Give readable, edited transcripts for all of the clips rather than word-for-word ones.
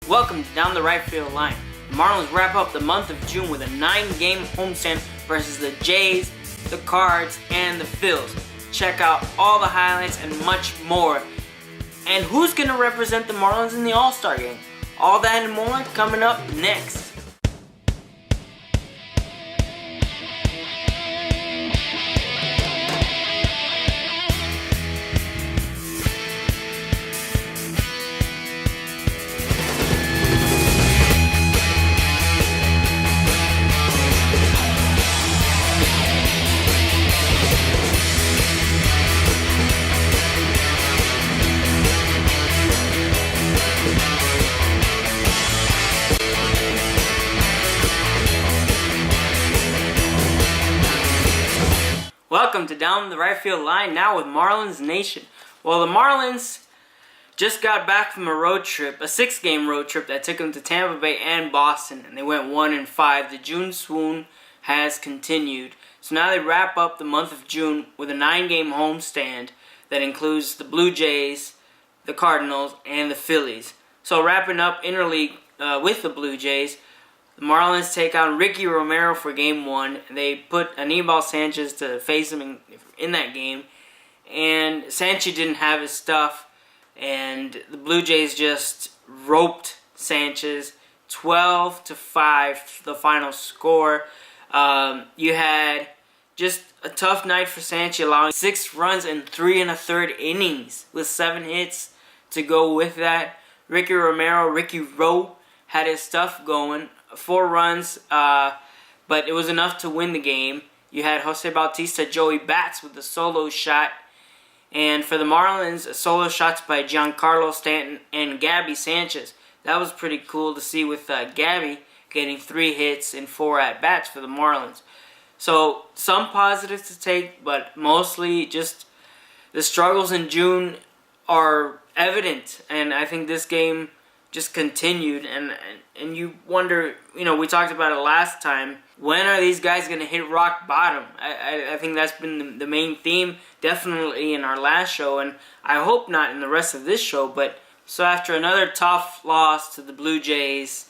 Welcome to Down the Right Field Line. The Marlins wrap up the month of June with a 9-game homestand versus the Jays, the Cards, and the Phillies. Check out all the highlights and much more. And who's going to represent the Marlins in the All-Star game? All that and more coming up next. Welcome to Down the Right Field Line, now with Marlins Nation. Well, the Marlins just got back from a road trip, a 6-game road trip that took them to Tampa Bay and Boston, and they went 1-5. The June swoon has continued. So now they wrap up the month of June with a 9-game homestand that includes the Blue Jays, the Cardinals, and the Phillies. So wrapping up interleague with the Blue Jays, the Marlins take on Ricky Romero for Game 1. They put Anibal Sanchez to face him in that game. And Sanchez didn't have his stuff. And the Blue Jays just roped Sanchez 12-5, the final score. You had just a tough night for Sanchez, allowing 6 runs in 3 1/3 innings with 7 hits to go with that. Ricky Romero, Ricky Rowe, had his stuff going. 4 runs, but it was enough to win the game. You had Jose Bautista, Joey Bats with a solo shot. And for the Marlins, solo shots by Giancarlo Stanton and Gabby Sanchez. That was pretty cool to see, with Gabby getting 3 hits and 4 at-bats for the Marlins. So some positives to take, but mostly just the struggles in June are evident. And I think this game just continued, and you wonder, we talked about it last time, when are these guys going to hit rock bottom? I think that's been the main theme, definitely in our last show, and I hope not in the rest of this show. But so after another tough loss to the Blue Jays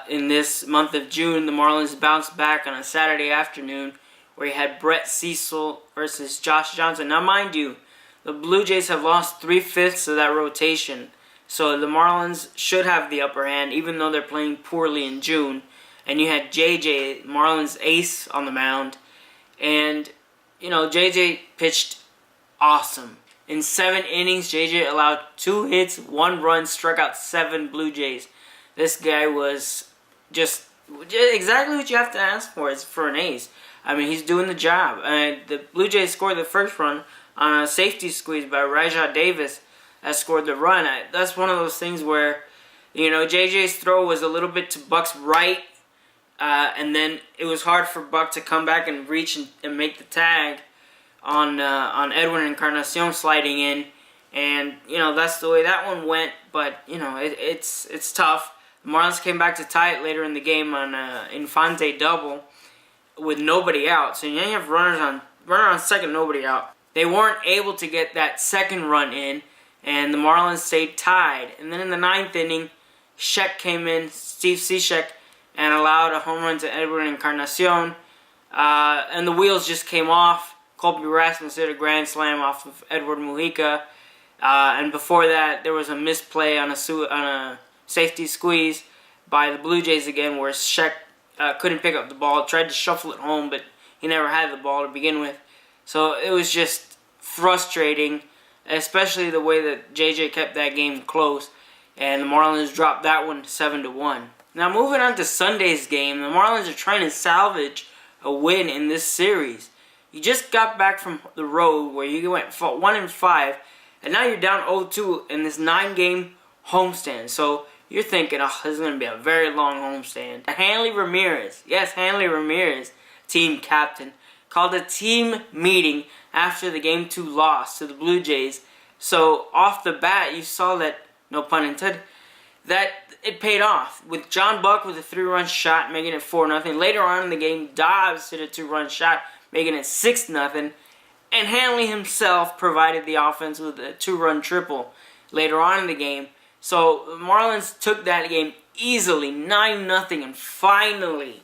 in this month of June, the Marlins bounced back on a Saturday afternoon where you had Brett Cecil versus Josh Johnson. Now mind you, the Blue Jays have lost 3/5 of that rotation. So the Marlins should have the upper hand, even though they're playing poorly in June. And you had JJ, Marlins ace, on the mound. And, JJ pitched awesome. In 7 innings, JJ allowed 2 hits, 1 run, struck out 7 Blue Jays. This guy was just exactly what you have to ask for an ace. I mean, he's doing the job. The Blue Jays scored the first run on a safety squeeze by Rajah Davis that scored the run. That's one of those things where, JJ's throw was a little bit to Buck's right, and then it was hard for Buck to come back and reach and make the tag on Edwin Encarnacion sliding in, and that's the way that one went. But it's tough. The Marlins came back to tie it later in the game on Infante double with nobody out. So you have runner on second, nobody out. They weren't able to get that second run in, and the Marlins stayed tied. And then in the 9th inning, Sheck came in, Steve Cishek, and allowed a home run to Edwin Encarnacion. And the wheels just came off. Colby Rasmus hit a grand slam off of Edward Mujica. And before that, there was a misplay on a safety squeeze by the Blue Jays again, where Sheck couldn't pick up the ball, tried to shuffle it home, but he never had the ball to begin with. So it was just frustrating, especially the way that JJ kept that game close, and the Marlins dropped that one 7-1. Now moving on to Sunday's game, the Marlins are trying to salvage a win in this series. You just got back from the road where you went 1-5, and now you're down 0-2 in this 9-game homestand. So you're thinking, this is going to be a very long homestand. Hanley Ramirez, team captain, called a team meeting after the Game 2 loss to the Blue Jays. So off the bat, you saw that, no pun intended, that it paid off. With John Buck with a 3-run shot, making it 4-0. Later on in the game, Dobbs hit a 2-run shot, making it 6-0. And Hanley himself provided the offense with a 2-run triple later on in the game. So the Marlins took that game easily, 9-0, and finally,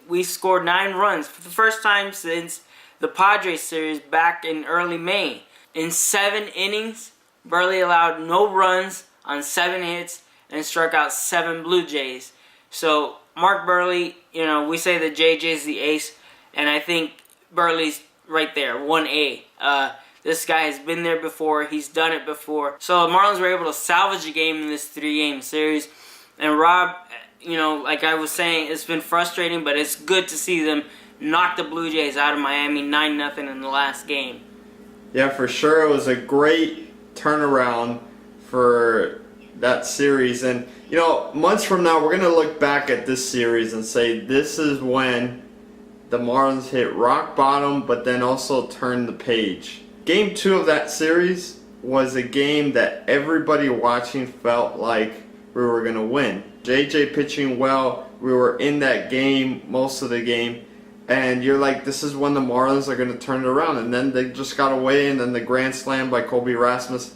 we scored 9 runs for the first time since the Padres series back in early May. In 7 innings, Burley allowed no runs on 7 hits and struck out 7 Blue Jays. So Mark Burley, we say that JJ's the ace, and I think Burley's right there, 1A. This guy has been there before. He's done it before. So the Marlins were able to salvage a game in this 3-game series. And Rob, like I was saying, it's been frustrating, but it's good to see them knock the Blue Jays out of Miami 9-0 in the last game. Yeah, for sure. It was a great turnaround for that series. And, months from now, we're going to look back at this series and say this is when the Marlins hit rock bottom, but then also turned the page. Game 2 of that series was a game that everybody watching felt like we were going to win. JJ pitching well, we were in that game most of the game, and you're like, this is when the Marlins are going to turn it around. And then they just got away, and then the grand slam by Kobe Rasmus,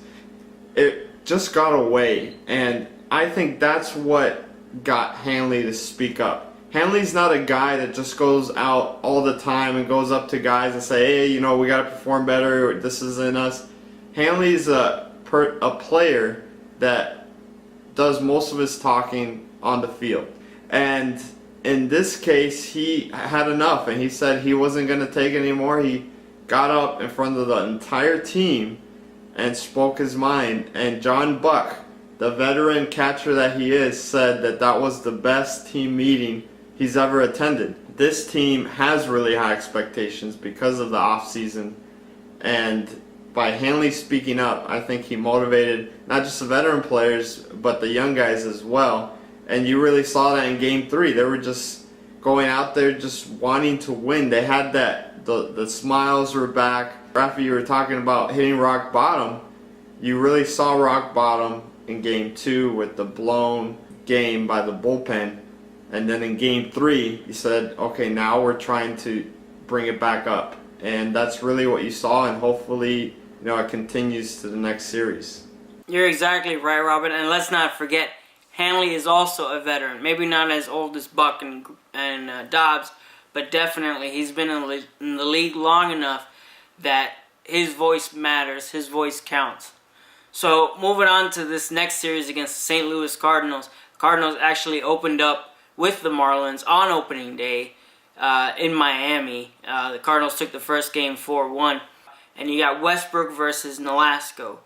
it just got away. And I think that's what got Hanley to speak up. Hanley's not a guy that just goes out all the time and goes up to guys and say, hey, we got to perform better, this is in us. Hanley's a player that does most of his talking on the field. And in this case, he had enough, and he said he wasn't going to take it anymore. He got up in front of the entire team and spoke his mind. And John Buck, the veteran catcher that he is, said that that was the best team meeting he's ever attended. This team has really high expectations because of the offseason, and by Hanley speaking up, I think he motivated not just the veteran players, but the young guys as well. And you really saw that in Game 3. They were just going out there just wanting to win. They had that, the smiles were back. Rafi, you were talking about hitting rock bottom. You really saw rock bottom in Game 2 with the blown game by the bullpen. And then in Game 3, you said, okay, now we're trying to bring it back up. And that's really what you saw, and hopefully, it continues to the next series. You're exactly right, Robin. And let's not forget, Hanley is also a veteran. Maybe not as old as Buck and Dobbs, but definitely he's been in the league long enough that his voice matters, his voice counts. So moving on to this next series against the St. Louis Cardinals. Cardinals actually opened up with the Marlins on opening day in Miami. The Cardinals took the first game 4-1. And you got Westbrook versus Nolasco.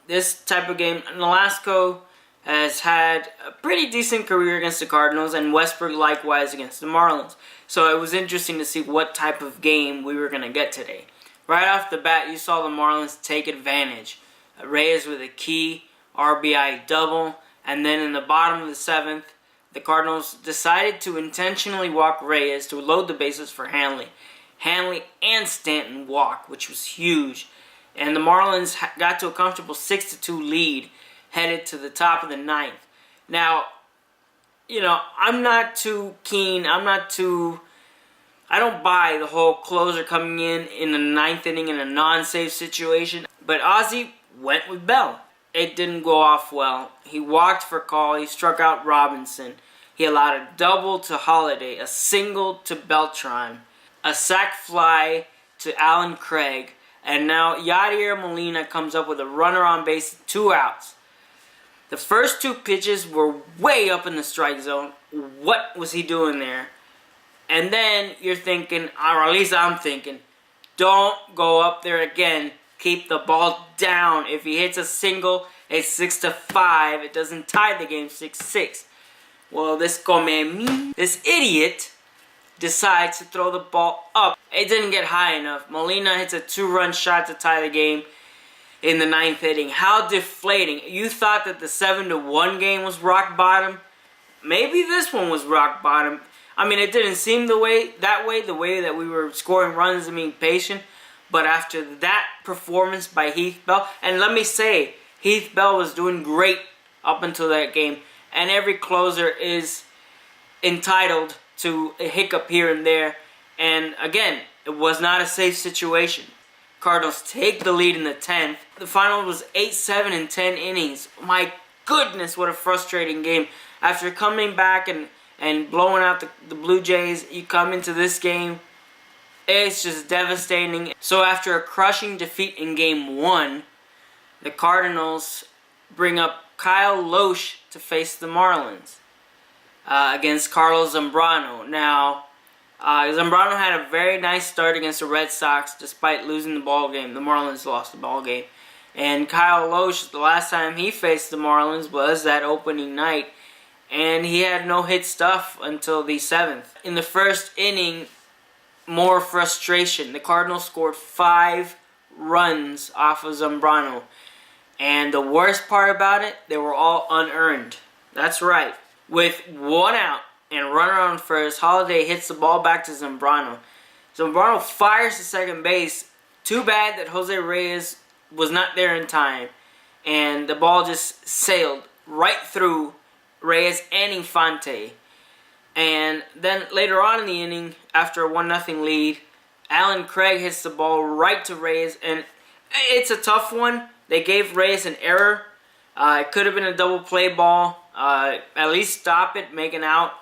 This type of game, Nolasco has had a pretty decent career against the Cardinals, and Westbrook likewise against the Marlins. So it was interesting to see what type of game we were going to get today. Right off the bat, you saw the Marlins take advantage. Reyes with a key RBI double, and then in the bottom of the 7th, the Cardinals decided to intentionally walk Reyes to load the bases for Hanley. Hanley and Stanton walk, which was huge. And the Marlins got to a comfortable 6-2 lead, headed to the top of the 9th. Now, I'm not too keen. I don't buy the whole closer coming in the 9th inning in a non-save situation. But Ozzie went with Bell. It didn't go off well. He walked for call. He struck out Robinson. He allowed a double to Holiday, a single to Beltran, a sac fly to Alan Craig, and now Yadier Molina comes up with a runner on base, 2 outs. The first 2 pitches were way up in the strike zone. What was he doing there? And then you're thinking, or at least I'm thinking, don't go up there again. Keep the ball down. If he hits a single, it's 6-5. It doesn't tie the game 6-6. Well, this idiot decides to throw the ball up. It didn't get high enough. Molina hits a 2-run shot to tie the game in the 9th inning. How deflating. You thought that the 7-1 game was rock bottom? Maybe this one was rock bottom. I mean, it didn't seem the way that we were scoring runs and being patient. But after that performance by Heath Bell, and let me say, Heath Bell was doing great up until that game. And every closer is entitled to a hiccup here and there. And again, it was not a safe situation. Cardinals take the lead in the 10th. The final was 8-7 in 10 innings. My goodness, what a frustrating game. After coming back and blowing out the Blue Jays, you come into this game, it's just devastating. So after a crushing defeat in Game 1, the Cardinals bring up Kyle Loesch to face the Marlins against Carlos Zambrano. Now, Zambrano had a very nice start against the Red Sox despite losing the ball game. The Marlins lost the ball game. And Kyle Loesch, the last time he faced the Marlins was that opening night, and he had no hit stuff until the 7th. In the first inning, more frustration. The Cardinals scored 5 runs off of Zambrano. And the worst part about it, they were all unearned. That's right. With 1 out and runner on first, Holiday hits the ball back to Zambrano. Zambrano fires to second base. Too bad that Jose Reyes was not there in time. And the ball just sailed right through Reyes and Infante. And then later on in the inning, after a 1-0 lead, Alan Craig hits the ball right to Reyes. And it's a tough one. They gave Reyes an error. It could have been a double play ball. At least stop it, make an out.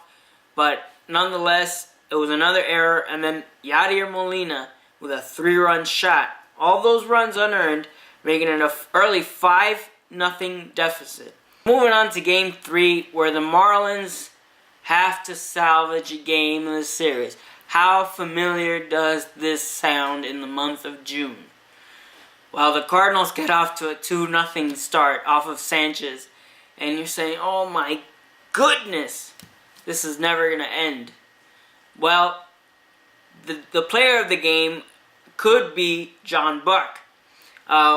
But nonetheless, it was another error. And then Yadier Molina with a 3-run shot. All those runs unearned, making it an early 5-0 deficit. Moving on to Game 3, where the Marlins have to salvage a game in the series. How familiar does this sound in the month of June? Well, the Cardinals get off to a 2-0 start off of Sanchez. And you're saying, oh my goodness, this is never going to end. Well, the player of the game could be John Buck.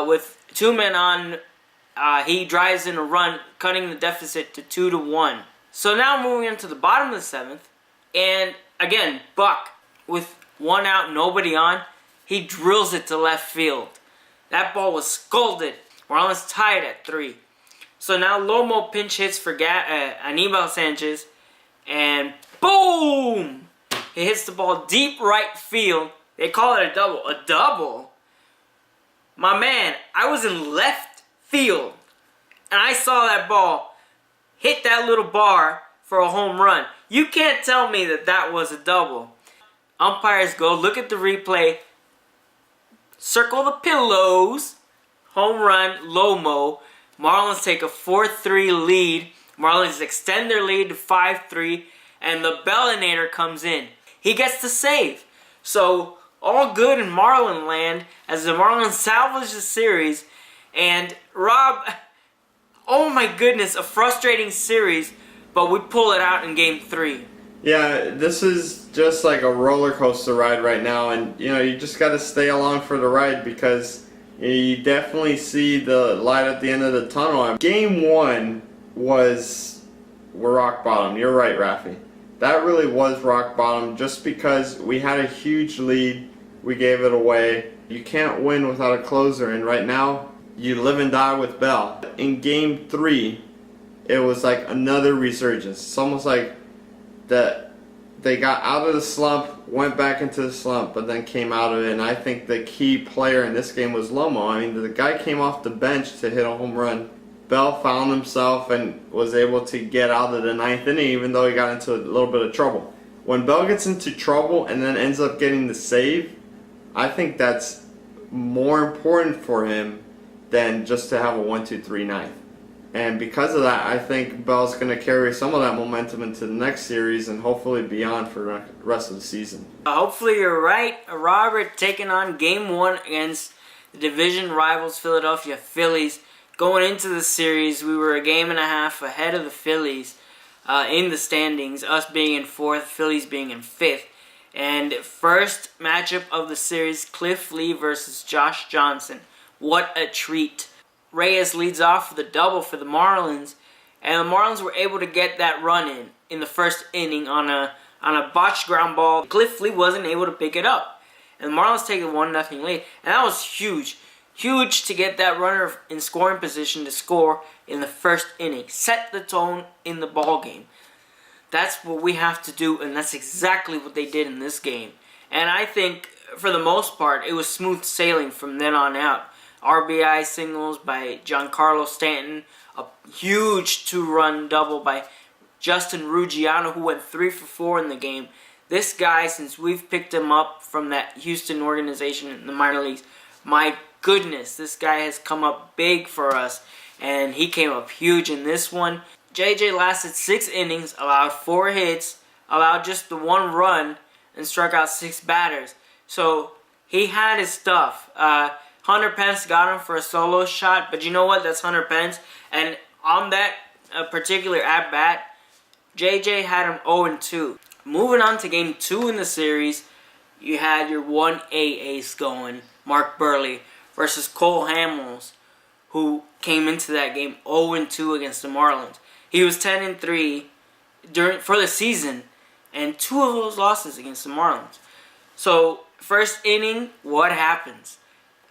With 2 men on, he drives in a run, cutting the deficit to 2-1. So now moving into the bottom of the 7th, and again, Buck, with 1 out, nobody on, he drills it to left field. That ball was scolded. Marlins tied at 3. So now Lomo pinch hits for Anibal Sanchez, and boom! He hits the ball deep right field. They call it a double. A double? My man, I was in left field, and I saw that ball hit that little bar for a home run. You can't tell me that that was a double. Umpires go, look at the replay, circle the pillows, home run, Lomo. Marlins take a 4-3 lead. Marlins extend their lead to 5-3, and the Bellinator comes in. He gets the save. So, all good in Marlin land as the Marlins salvage the series. And Rob, oh my goodness, a frustrating series, but we pull it out in Game 3. Yeah, this is just like a roller coaster ride right now, and you just got to stay along for the ride because you definitely see the light at the end of the tunnel. Game 1 was rock bottom. You're right, Rafi. That really was rock bottom just because we had a huge lead. We gave it away. You can't win without a closer, and right now you live and die with Bell. In Game 3, it was like another resurgence. It's almost like that they got out of the slump, went back into the slump, but then came out of it. And I think the key player in this game was Lomo. I mean, the guy came off the bench to hit a home run. Bell found himself and was able to get out of the 9th inning, even though he got into a little bit of trouble. When Bell gets into trouble and then ends up getting the save, I think that's more important for him than just to have a 1-2-3 9th. And because of that, I think Bell's going to carry some of that momentum into the next series and hopefully beyond for the rest of the season. Hopefully you're right. Robert taking on Game 1 against the division rivals Philadelphia Phillies. Going into the series, we were a game and a half ahead of the Phillies in the standings, us being in 4th, Phillies being in 5th. And first matchup of the series, Cliff Lee versus Josh Johnson. What a treat. Reyes leads off with a double for the Marlins, and the Marlins were able to get that run in the first inning on a botched ground ball. Cliff Lee wasn't able to pick it up, and the Marlins take a 1-0 lead, and that was huge. Huge to get that runner in scoring position to score in the first inning. Set the tone in the ball game. That's what we have to do, and that's exactly what they did in this game. And I think for the most part, it was smooth sailing from then on out. RBI singles by Giancarlo Stanton, a huge 2-run double by Justin Ruggiano, who went 3 for 4 in the game. This guy, since we've picked him up from that Houston organization in the minor leagues, my goodness, this guy has come up big for us, and he came up huge in this one. JJ lasted 6 innings, allowed 4 hits, allowed just the 1 run, and struck out 6 batters. So he had his stuff. Hunter Pence got him for a solo shot, but you know what? That's Hunter Pence. And on that particular at-bat, JJ had him 0-2. Moving on to Game 2 in the series, you had your 1A ace going, Mark Burley, versus Cole Hamels, who came into that game 0-2 against the Marlins. He was 10-3 for the season, and 2 of those losses against the Marlins. So, first inning, what happens?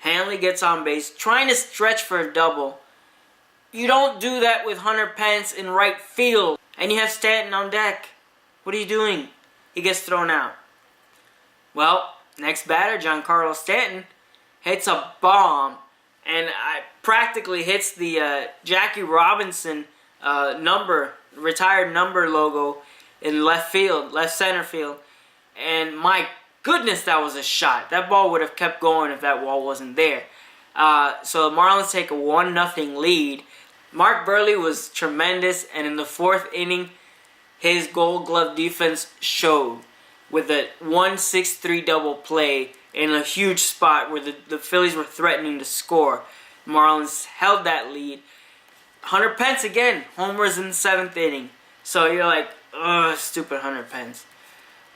Hanley gets on base, trying to stretch for a double. You don't do that with Hunter Pence in right field, and you have Stanton on deck. What are you doing? He gets thrown out. Well, next batter, Giancarlo Stanton, hits a bomb, and practically hits the Jackie Robinson retired number logo in left center field. And my goodness, that was a shot. That ball would have kept going if that wall wasn't there. So the Marlins take a 1-0 lead. Mark Burley was tremendous, and in the 4th inning, his Gold Glove defense showed with a 1-6-3 double play in a huge spot where the Phillies were threatening to score. Marlins held that lead. Hunter Pence again, homers in the 7th inning. So you're like, ugh, stupid Hunter Pence.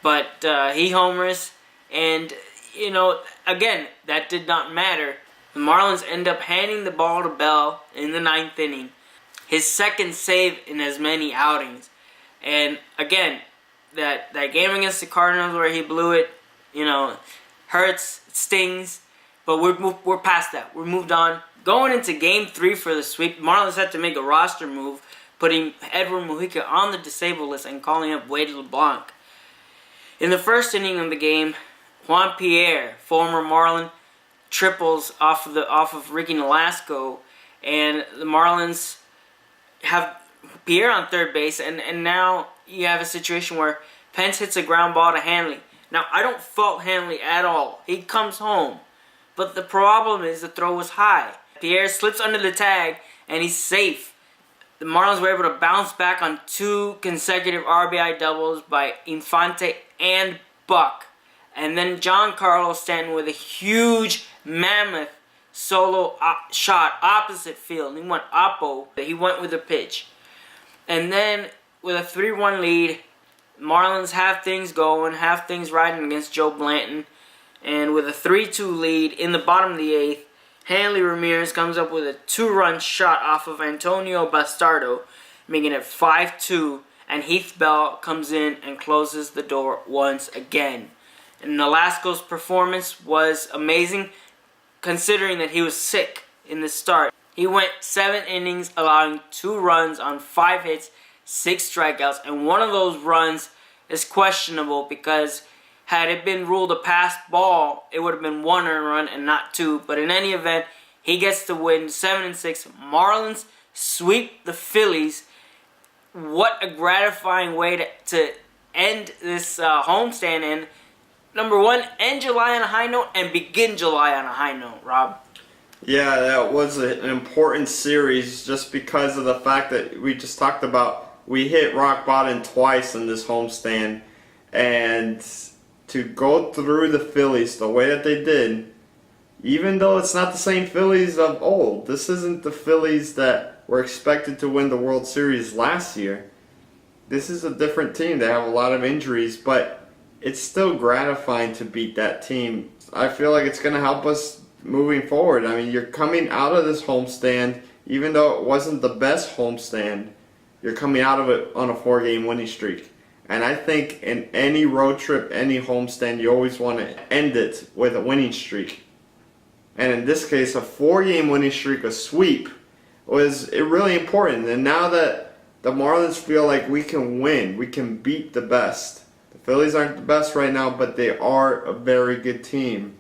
But he homers, and, you know, again, that did not matter. The Marlins end up handing the ball to Bell in the 9th inning. His 2nd save in as many outings. And, again, that game against the Cardinals where he blew it, you know, hurts, stings, but we're past that. We're moved on. Going into Game 3 for the sweep, Marlins had to make a roster move, putting Edward Mujica on the disabled list and calling up Wade LeBlanc. In the 1st inning of the game, Juan Pierre, former Marlin, triples off of Ricky Nolasco, and the Marlins have Pierre on 3rd base, and now you have a situation where Pence hits a ground ball to Hanley. Now, I don't fault Hanley at all. He comes home. But the problem is the throw was high. Pierre slips under the tag, and he's safe. The Marlins were able to bounce back on 2 consecutive RBI doubles by Infante and Buck. And then Giancarlo Stanton with a huge, mammoth solo shot opposite field. He went oppo, but he went with a pitch. And then with a 3-1 lead, Marlins have things going, have things riding against Joe Blanton. And with a 3-2 lead in the bottom of the 8th, Hanley Ramirez comes up with a 2-run shot off of Antonio Bastardo, making it 5-2, and Heath Bell comes in and closes the door once again. And Nolasco's performance was amazing, considering that he was sick in the start. He went 7 innings, allowing 2 runs on 5 hits, 6 strikeouts, and one of those runs is questionable because had it been ruled a passed ball, it would have been 1 earned run and not 2. But in any event, he gets the win, 7-6. Marlins sweep the Phillies. What a gratifying way to end this homestand. And number 1, end July on a high note and begin July on a high note, Rob. Yeah, that was an important series just because of the fact that we just talked about. We hit rock bottom twice in this homestand, and to go through the Phillies the way that they did, even though it's not the same Phillies of old, this isn't the Phillies that were expected to win the World Series last year. This is a different team. They have a lot of injuries, but it's still gratifying to beat that team. I feel like it's going to help us moving forward. I mean, you're coming out of this homestand, even though it wasn't the best homestand, you're coming out of it on a 4-game winning streak. And I think in any road trip, any homestand, you always want to end it with a winning streak. And in this case, a 4-game winning streak, a sweep, was really important. And now that the Marlins feel like we can win, we can beat the best, the Phillies aren't the best right now, but they are a very good team.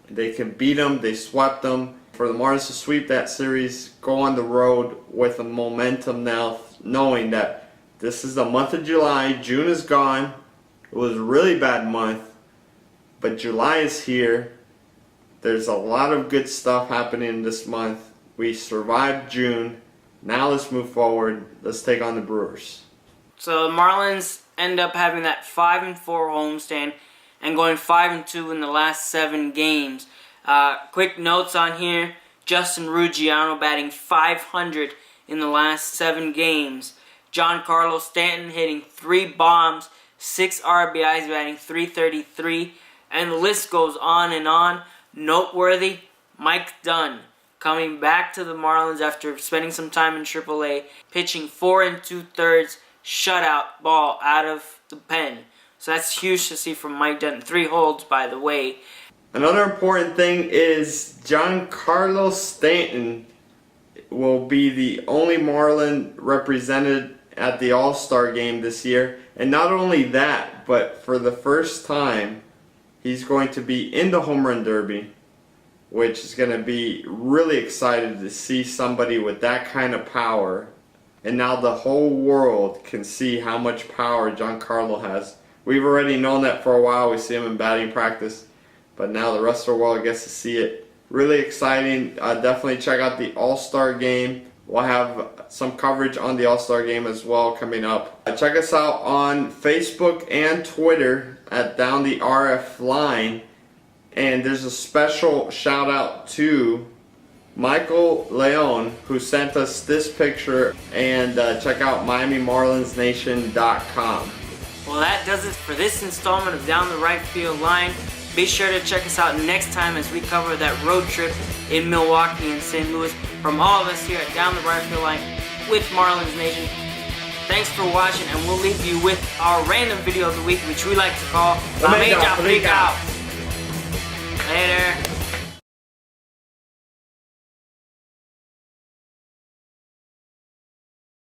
They can beat them. They swept them. For the Marlins to sweep that series, go on the road with a momentum now, knowing that this is the month of July. June is gone. It was a really bad month, but July is here. There's a lot of good stuff happening this month. We survived June. Now let's move forward. Let's take on the Brewers. So the Marlins end up having that 5-4 homestand and going 5-2 in the last 7 games. Quick notes on here. Justin Ruggiano batting .500 in the last 7 games. Giancarlo Stanton hitting 3 bombs, 6 RBIs, batting .333. And the list goes on and on. Noteworthy, Mike Dunn coming back to the Marlins after spending some time in AAA, pitching 4 2/3 shutout ball out of the pen. So that's huge to see from Mike Dunn. 3 holds, by the way. Another important thing is Giancarlo Stanton will be the only Marlin represented at the All-Star game this year. And not only that, but for the first time, he's going to be in the Home Run Derby, which is going to be really excited to see somebody with that kind of power. And now the whole world can see how much power Giancarlo has. We've already known that for a while. We see him in batting practice. But now the rest of the world gets to see it. Really exciting. Definitely check out the All-Star game. We'll have some coverage on the All-Star game as well coming up. Check us out on Facebook and Twitter at Down the RF Line. And there's a special shout out to Michael Leon, who sent us this picture. And check out MiamiMarlinsNation.com. Well, that does it for this installment of Down the Right Field Line. Be sure to check us out next time as we cover that road trip in Milwaukee and St. Louis. From all of us here at Down the Right Field Line with Marlins Nation, thanks for watching, and we'll leave you with our random video of the week, which we like to call La Meja Freak Out.